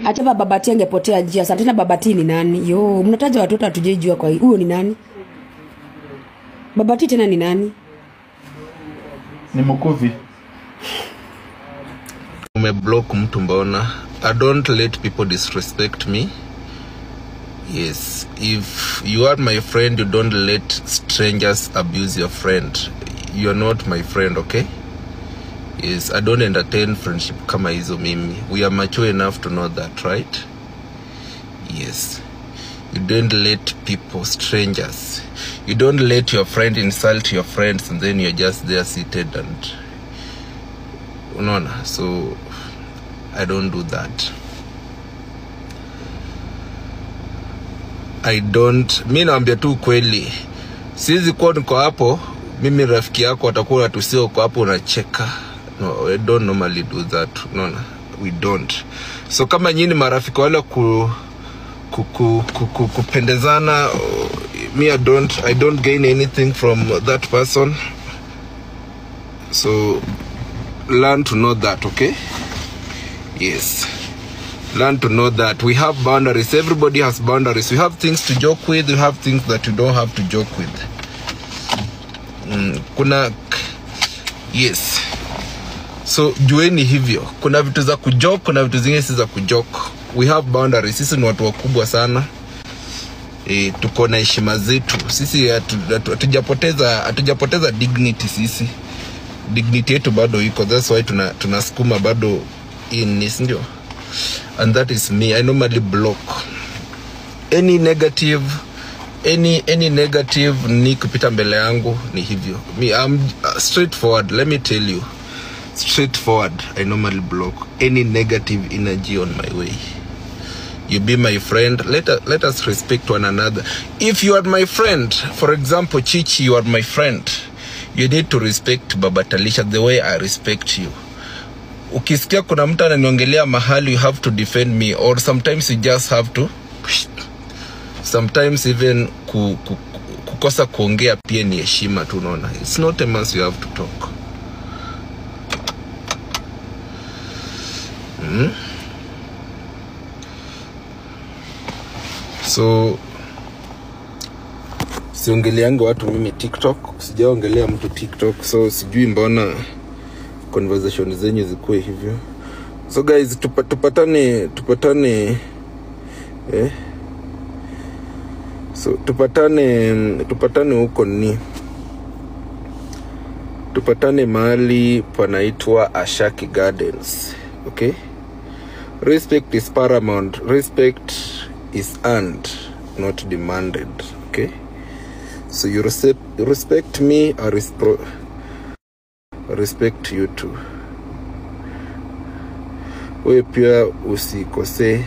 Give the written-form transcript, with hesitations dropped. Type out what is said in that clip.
Hata Babati angepotea njia. Sasa tena Babati ni nani? Yo, mnataja watoto hatujejua kwa huyo ni nani? Babati tena ni nani? Ni Mukuvi. Umeblock mtu mbona? I don't let people disrespect me. Yes, if you are my friend, you don't let strangers abuse your friend. You are not my friend, okay? Yes, I don't entertain friendship kama hizo mimi. We are mature enough to know that, right? Yes. You don't let people, strangers. You don't let your friend insult your friends and then you're just there seated and... Unaona, so I don't do that. I don't... Mimi naambia tu kweli. Siwezi kuwa niko hapo, mimi rafiki yako atakuwa tusio kwa hapo unacheka. No, I don't normally do that. No, we don't. So kama nyinyi marafiki wale kupendezana, me I don't gain anything from that person. So learn to know that, okay? Yes. Learn to know that we have boundaries. Everybody has boundaries. We have things to joke with. We have things that you don't have to joke with. Yes. So jueni hivyo. Kuna vitu za kujoke, kuna vitu zingine si za kujoke. We have boundaries. Sisi ni watu wakubwa sana. Tuko na heshima zetu. Sisi hatujapoteza dignity sisi. Dignity yetu bado iko. That's why tunasukuma bado in this ndio. And that is me. I normally block any negative ni kupita mbele yangu ni hivyo. Me, I'm straightforward. Let me tell you, straightforward. I normally block any negative energy on my way. You be my friend. Let us respect one another. If you are my friend, for example, Chichi, you are my friend. You need to respect Baba Talisha the way I respect you. Ukisikia kuna mtu ananiongelea mahali, you have to defend me, or sometimes you just have to, sometimes even kukosa kuongea pia ni heshima tu, unaona. It's not a must you have to talk. So siongeleanga watu mimi TikTok, sijaongelea mtu TikTok, so sijui mbona conversation zenyu zikuwe hivyo. So guys, tupatane so tupatane huko ni tupatane mahali panaitwa Ashaki Gardens, okay? Respect is paramount. Respect is earned, not demanded, okay? So you respect me, I respect you too. Wewe pia usikose